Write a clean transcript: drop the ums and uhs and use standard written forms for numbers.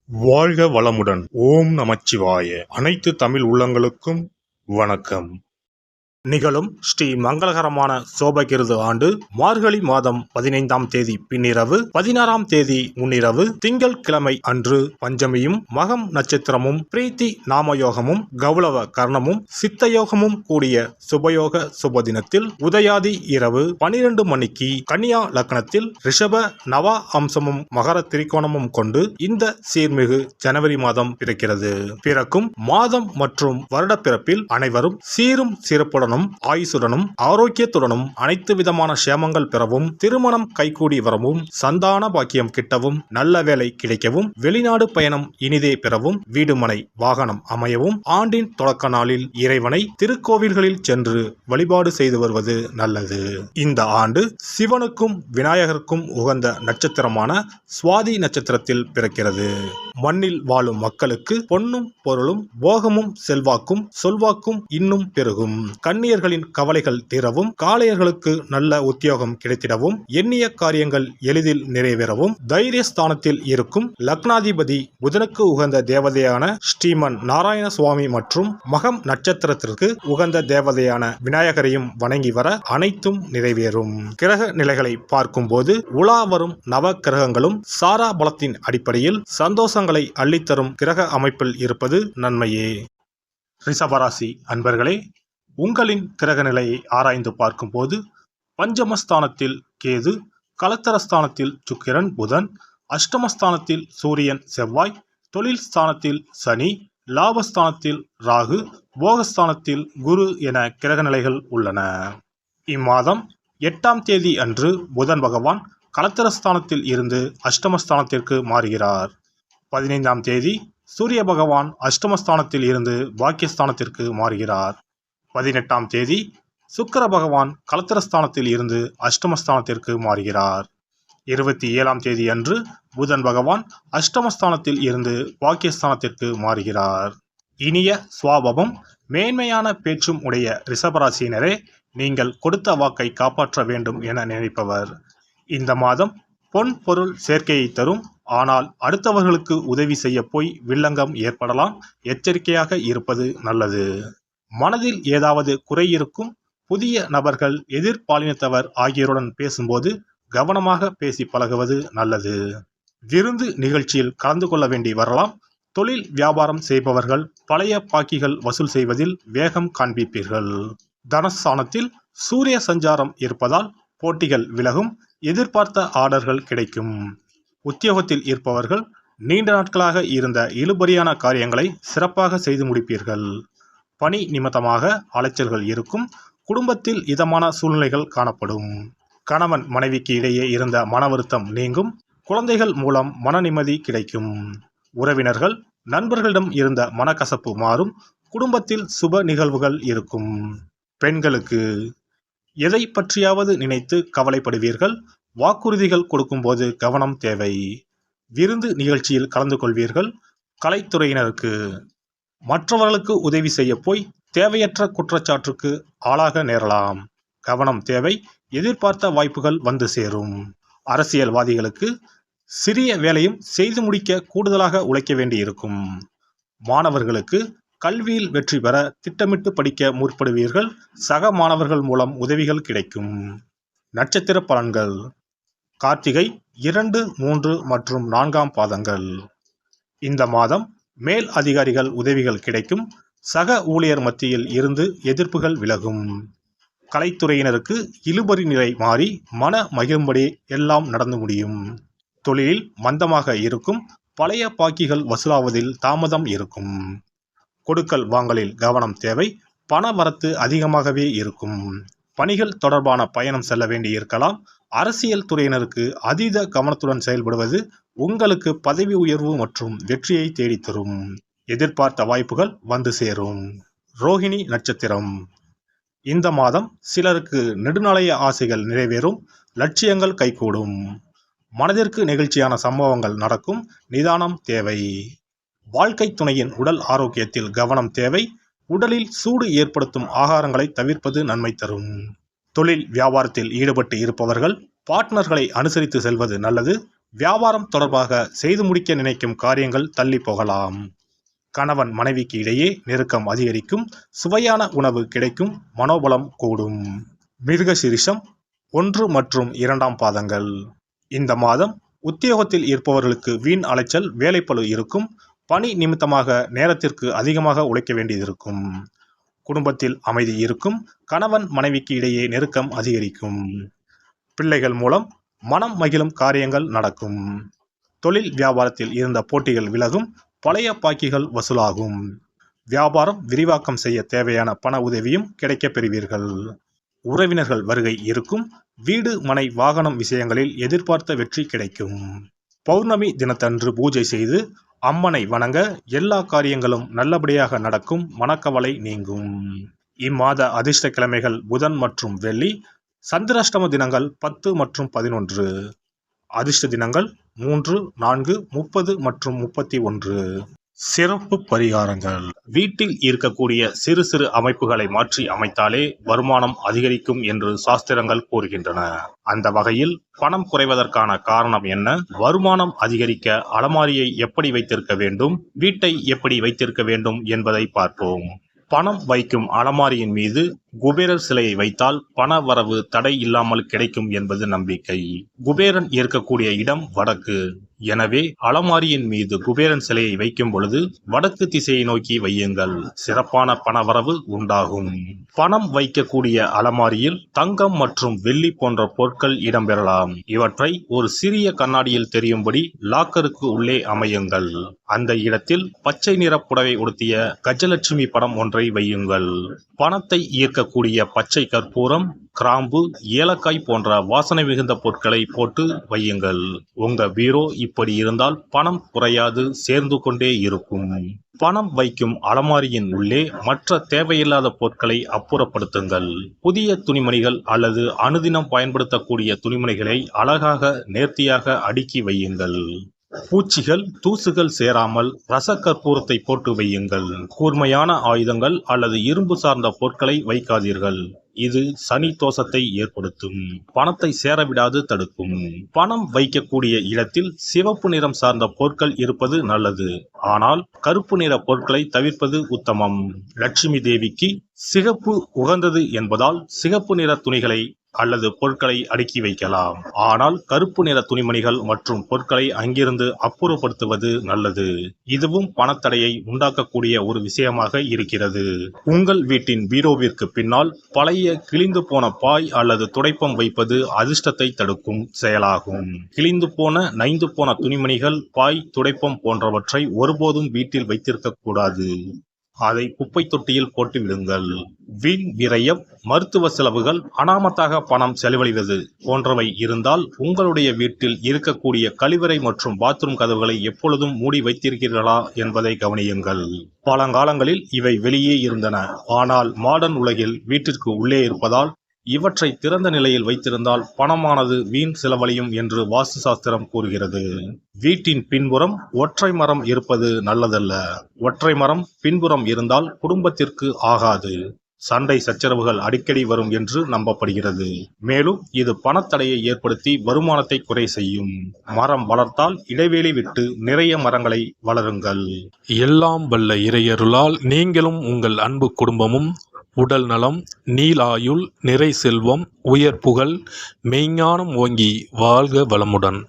வாழ்க வளமுடன். ஓம் நமச்சிவாய. அனைத்து தமிழ் உள்ளங்களுக்கும் வணக்கம். நிகழும் ஸ்ரீ மங்களகரமான சோபகிருது ஆண்டு மார்கழி மாதம் 15ஆம் தேதி பின்னிரவு 16ஆம் தேதி முன்னிரவு திங்கள் கிழமை அன்று பஞ்சமியும் மகம் நட்சத்திரமும் பிரீத்தி நாமயோகமும் கௌளவ கர்ணமும் சித்தயோகமும் கூடிய சுபயோக சுபதினத்தில் உதயாதி இரவு 12 மணிக்கு கன்னியா லக்னத்தில் ரிஷப நவா அம்சமும் மகர திரிகோணமும் கொண்டு இந்த சீர்மிகு ஜனவரி மாதம் பிறக்கிறது. பிறக்கும் மாதம் மற்றும் வருட பிறப்பில் அனைவரும் சீரும் சிறப்புடனும் ஆயுசுடனும் ஆரோக்கியத்துடனும் அனைத்து விதமான சேமங்கள் பெறவும், திருமணம் கைகூடி வரவும், சந்தான பாக்கியம் கிட்டவும், நல்ல வேலை கிடைக்கவும், வெளிநாடு பயணம் இனிதே பெறவும், வீடுமனை வாகனம் அமையவும், ஆண்டின் தொடக்க நாளில் இறைவனை திருக்கோவில்களில் சென்று வழிபாடு செய்து வருவது நல்லது. இந்த ஆண்டு சிவனுக்கும் விநாயகருக்கும் உகந்த நட்சத்திரமான சுவாதி நட்சத்திரத்தில் பிறக்கிறது. மண்ணில் வாழும் மக்களுக்கு பொன்னும் பொருளும் போகமும் செல்வாக்கும் சொல்வாக்கும் இன்னும் பெருகும். கன்னியர்களின் கவலைகள் தீரவும், காளையர்களுக்கு நல்ல உத்தியோகம் கிடைத்திடவும், எண்ணிய காரியங்கள் எளிதில் நிறைவேறவும், தைரியஸ்தானத்தில் இருக்கும் லக்னாதிபதி புதனுக்கு உகந்த தேவதையான ஸ்ரீமன் நாராயண சுவாமி மற்றும் மகம் நட்சத்திரத்திற்கு உகந்த தேவதையான விநாயகரையும் வணங்கி வர அனைத்தும் நிறைவேறும். கிரக நிலைகளை பார்க்கும் போது உலா வரும் நவ கிரகங்களும் சாரா பலத்தின் அடிப்படையில் சந்தோஷங்களை அள்ளித்தரும் கிரக அமைப்பில் இருப்பது நன்மையே. ரிஷபராசி அன்பர்களே, உங்களின் கிரக நிலையை ஆராய்ந்து பார்க்கும்போது பஞ்சமஸ்தானத்தில் கேது, கலத்தரஸ்தானத்தில் சுக்கிரன் புதன், அஷ்டமஸ்தானத்தில் சூரியன் செவ்வாய், தொழில் ஸ்தானத்தில் சனி, லாபஸ்தானத்தில் ராகு, போகஸ்தானத்தில் குரு என கிரக நிலைகள் உள்ளன. இம்மாதம் 8ஆம் தேதி அன்று புதன் பகவான் கலத்தரஸ்தானத்தில் இருந்து அஷ்டமஸ்தானத்திற்கு மாறுகிறார். 15ஆம் தேதி சூரிய பகவான் அஷ்டமஸ்தானத்தில் இருந்து பாக்கியஸ்தானத்திற்கு மாறுகிறார். 18ஆம் தேதி சுக்கிர பகவான் கலத்தரஸ்தானத்தில் இருந்து அஷ்டமஸ்தானத்திற்கு மாறுகிறார். 27ஆம் தேதி அன்று புதன் பகவான் அஷ்டமஸ்தானத்தில் இருந்து பாக்கியஸ்தானத்திற்கு மாறுகிறார். இனிய சுவாபமும் மேன்மையான பேச்சும் உடைய ரிஷபராசியினரே, நீங்கள் கொடுத்த வாக்கை காப்பாற்ற வேண்டும் என நினைப்பவர். இந்த மாதம் பொன் பொருள் சேர்க்கையை தரும். ஆனால் அடுத்தவர்களுக்கு உதவி செய்ய போய் வில்லங்கம் ஏற்படலாம். எச்சரிக்கையாக இருப்பது நல்லது. மனதில் ஏதாவது குறை இருக்கும். புதிய நபர்கள், எதிர்பாலினத்தவர் ஆகியோருடன் பேசும்போது கவனமாக பேசி பழகுவது நல்லது. விருந்து நிகழ்ச்சியில் கலந்து கொள்ள வேண்டி வரலாம். தொழில் வியாபாரம் செய்பவர்கள் பழைய பாக்கிகள் வசூல் செய்வதில் வேகம் காண்பிப்பீர்கள். தனஸ்தானத்தில் சூரிய சஞ்சாரம் இருப்பதால் போட்டிகள் விலகும். எதிர்பார்த்த ஆர்டர்கள் கிடைக்கும். உத்தியோகத்தில் இருப்பவர்கள் நீண்ட நாட்களாக இருந்த இழுபறியான காரியங்களை சிறப்பாக செய்து முடிப்பீர்கள். பணி நிமித்தமாக அலைச்சல்கள் இருக்கும். குடும்பத்தில் இதமான சூழ்நிலைகள் காணப்படும். கணவன் மனைவிக்கு இடையே இருந்த மன வருத்தம் நீங்கும். குழந்தைகள் மூலம் மன நிம்மதி கிடைக்கும். உறவினர்கள் நண்பர்களிடம் இருந்த மனக்கசப்பு மாறும். குடும்பத்தில் சுப நிகழ்வுகள் இருக்கும். பெண்களுக்கு எதை பற்றியாவது நினைத்து கவலைப்படுவீர்கள். வாக்குறுதிகள் கொடுக்கும்போது கவனம் தேவை. விருந்து நிகழ்ச்சியில் கலந்து கொள்வீர்கள். கலைத்துறையினருக்கு மற்றவர்களுக்கு உதவி செய்ய போய் தேவையற்ற குற்றச்சாட்டுக்கு ஆளாக நேரலாம். கவனம் தேவை. எதிர்பார்த்த வாய்ப்புகள் வந்து சேரும். அரசியல்வாதிகளுக்கு சிறிய வேலையும் செய்து முடிக்க கூடுதலாக உழைக்க வேண்டியிருக்கும். மாணவர்களுக்கு கல்வியில் வெற்றி பெற திட்டமிட்டு படிக்க முற்படுவீர்கள். சக மாணவர்கள் மூலம் உதவிகள் கிடைக்கும். நட்சத்திர பலன்கள்: கார்த்திகை 2, 3 மற்றும் 4ஆம் பாதங்கள். இந்த மாதம் மேல் அதிகாரிகள் உதவிகள் கிடைக்கும். சக ஊழியர் மத்தியில் இருந்து எதிர்ப்புகள் விலகும். கலைத்துறையினருக்கு இழுபறி நிலை மாறி மன மகிழும்படி எல்லாம் நடந்து முடியும். தொழிலில் மந்தமாக இருக்கும். பழைய பாக்கிகள் வசூலாவதில் தாமதம் இருக்கும். கொடுக்கல் வாங்கலில் கவனம் தேவை. பண வரத்து அதிகமாகவே இருக்கும். பணிகள் தொடர்பான பயணம் செல்ல வேண்டி இருக்கலாம். அரசியல் துறையினருக்கு அதீத கவனத்துடன் செயல்படுவது உங்களுக்கு பதவி உயர்வு மற்றும் வெற்றியை தேடித்தரும். எதிர்பார்த்த வாய்ப்புகள் வந்து சேரும். ரோஹிணி நட்சத்திரம். இந்த மாதம் சிலருக்கு நெடுநாளைய ஆசைகள் நிறைவேறும். லட்சியங்கள் கைகூடும். மனதிற்கு நெகிழ்ச்சியான சம்பவங்கள் நடக்கும். நிதானம் தேவை. வாழ்க்கை துணையின் உடல் ஆரோக்கியத்தில் கவனம் தேவை. உடலில் சூடு ஏற்படுத்தும் ஆகாரங்களை தவிர்ப்பது நன்மை தரும். தொழில் வியாபாரத்தில் ஈடுபட்டு இருப்பவர்கள் பார்ட்னர்களை அனுசரித்து செல்வது நல்லது. வியாபாரம் தொடர்பாக செய்து முடிக்க நினைக்கும் காரியங்கள் தள்ளி போகலாம். கணவன் மனைவிக்கு இடையே நெருக்கம் அதிகரிக்கும். சுவையான உணவு கிடைக்கும். மனோபலம் கூடும். மிருகசீரிஷம் 1 மற்றும் 2ஆம் பாதங்கள். இந்த மாதம் உத்தியோகத்தில் இருப்பவர்களுக்கு வீண் அலைச்சல், வேலைப்பளு இருக்கும். பணி நிமித்தமாக நேரத்திற்கு அதிகமாக உழைக்க வேண்டியதிருக்கும். குடும்பத்தில் அமைதி இருக்கும். கணவன் மனைவிக்கு இடையே நெருக்கம் அதிகரிக்கும். பிள்ளைகள் மூலம் மனம் மகிழும் காரியங்கள் நடக்கும். தொழில் வியாபாரத்தில் இருந்த போட்டிகள் விலகும். பழைய பாக்கிகள் வசூலாகும். வியாபாரம் விரிவாக்கம் செய்ய தேவையான பண உதவியும் கிடைக்கப் பெறுவீர்கள். உறவினர்கள் வருகை இருக்கும். வீடு மனை வாகனம் விஷயங்களில் எதிர்பார்த்த வெற்றி கிடைக்கும். பௌர்ணமி தினத்தன்று பூஜை செய்து அம்மனை வணங்க எல்லா காரியங்களும் நல்லபடியாக நடக்கும். மனக்கவலை நீங்கும். இம்மாத அதிர்ஷ்ட கிழமைகள் புதன் மற்றும் வெள்ளி. சந்திராஷ்டம தினங்கள் 10 மற்றும் 11. அதிர்ஷ்ட தினங்கள் 3, 4, 30 மற்றும் 31. சிறப்பு பரிகாரங்கள். வீட்டில் இருக்கக்கூடிய சிறு சிறு அமைப்புகளை மாற்றி அமைத்தாலே வருமானம் அதிகரிக்கும் என்று சாஸ்திரங்கள் கூறுகின்றன. அந்த வகையில் பணம் குறைவதற்கான காரணம் என்ன? வருமானம் அதிகரிக்க அலமாரியை எப்படி வைத்திருக்க வேண்டும்? வீட்டை எப்படி வைத்திருக்க வேண்டும் என்பதை பார்ப்போம். பணம் வைக்கும் அலமாரியின் மீது குபேரர் சிலையை வைத்தால் பண வரவு தடை இல்லாமல் கிடைக்கும் என்பது நம்பிக்கை. குபேரன் இருக்கக்கூடிய இடம் வடக்கு. எனவே அலமாரியின் மீது குபேரன் சிலையை வைக்கும் பொழுது வடக்கு திசையை நோக்கி வையுங்கள். சிறப்பான பணவரவு உண்டாகும். பணம் வைக்கக்கூடிய அலமாரியில் தங்கம் மற்றும் வெள்ளி போன்ற பொருட்கள் இடம்பெறலாம். இவற்றை ஒரு சிறிய கண்ணாடியில் தெரியும்படி லாக்கருக்கு உள்ளே அமையுங்கள். அந்த இடத்தில் பச்சை நிற புடவை உடுத்திய கஜலட்சுமி படம் ஒன்றை வையுங்கள். பணத்தை ஈர்க்கக்கூடிய பச்சை கற்பூரம், கிராம்பு, ஏலக்காய் போன்ற வாசனை மிகுந்த பொருட்களை போட்டு வையுங்கள். உங்க பீரோ இப்படி இருந்தால் பணம் குறையாது, சேர்ந்து கொண்டே இருக்கும். பணம் வைக்கும் அலமாரியின் உள்ளே மற்ற தேவையில்லாத பொருட்களை அப்புறப்படுத்துங்கள். புதிய துணிமணிகள் அல்லது அனுதினம் பயன்படுத்தக்கூடிய துணிமணிகளை அழகாக நேர்த்தியாக அடுக்கி வையுங்கள். பூச்சிகள், தூசுகள் சேராமல் ரசக்கற்பூரத்தை போட்டு வையுங்கள். கூர்மையான ஆயுதங்கள் அல்லது இரும்பு சார்ந்த பொருட்களை வைக்காதீர்கள். இது சனி தோஷத்தை ஏற்படுத்தும். பணத்தை சேரவிடாது தடுக்கும். பணம் வைக்கக்கூடிய இடத்தில் சிவப்பு நிறம் சார்ந்த பொருட்கள் இருப்பது நல்லது. ஆனால் கருப்பு நிற பொருட்களை தவிர்ப்பது உத்தமம். லட்சுமி தேவிக்கு சிகப்பு உகந்தது என்பதால் சிகப்பு நிற துணிகளை அல்லது பொருட்களை அடுக்கி வைக்கலாம். ஆனால் கருப்பு நிற துணிமணிகள் மற்றும் பொருட்களை அங்கிருந்து அப்புறப்படுத்துவது நல்லது. இதுவும் பணத்தடையை உண்டாக்கக்கூடிய ஒரு விஷயமாக இருக்கிறது. உங்கள் வீட்டின் பீரோவிற்கு பின்னால் பழைய கிழிந்து போன பாய் அல்லது துடைப்பம் வைப்பது அதிர்ஷ்டத்தை தடுக்கும் செயலாகும். கிழிந்து போன, நைந்து போன துணிமணிகள், பாய், துடைப்பம் போன்றவற்றை ஒருபோதும் வீட்டில் வைத்திருக்க கூடாது. அதை குப்பை தொட்டியில் போட்டு விடுங்கள். வீண் விரயம், மருத்துவ செலவுகள், அனாமத்தாக பணம் செலவழிவது போன்றவை இருந்தால் உங்களுடைய வீட்டில் இருக்கக்கூடிய கழிவறை மற்றும் பாத்ரூம் கதவுகளை எப்பொழுதும் மூடி வைத்திருக்கிறீர்களா என்பதை கவனியுங்கள். பழங்காலங்களில் இவை வெளியே இருந்தன. ஆனால் மாடர்ன் உலகில் வீட்டிற்கு உள்ளே இருப்பதால் இவற்றை திறந்த நிலையில் வைத்திருந்தால் பணமானது வீண் செலவழியும் என்று வாஸ்து சாஸ்திரம் கூறுகிறது. வீட்டின் பின்புறம் ஒற்றை மரம் இருப்பது நல்லதல்ல. ஒற்றை மரம் பின்புறம் இருந்தால் குடும்பத்திற்கு ஆகாது. சண்டை சச்சரவுகள் அடிக்கடி வரும் என்று நம்பப்படுகிறது. மேலும் இது பணத்தடையை ஏற்படுத்தி வருமானத்தை குறை செய்யும். மரம் வளர்த்தால் இடைவெளி விட்டு நிறைய மரங்களை வளருங்கள். எல்லாம் வல்ல இறையருளால் நீங்களும் உங்கள் அன்பு குடும்பமும் உடல் நலம், நீலாயுள், நிறை செல்வம், உயர் புகழ், மெய்ஞானம் ஓங்கி வாழ்க வளமுடன்.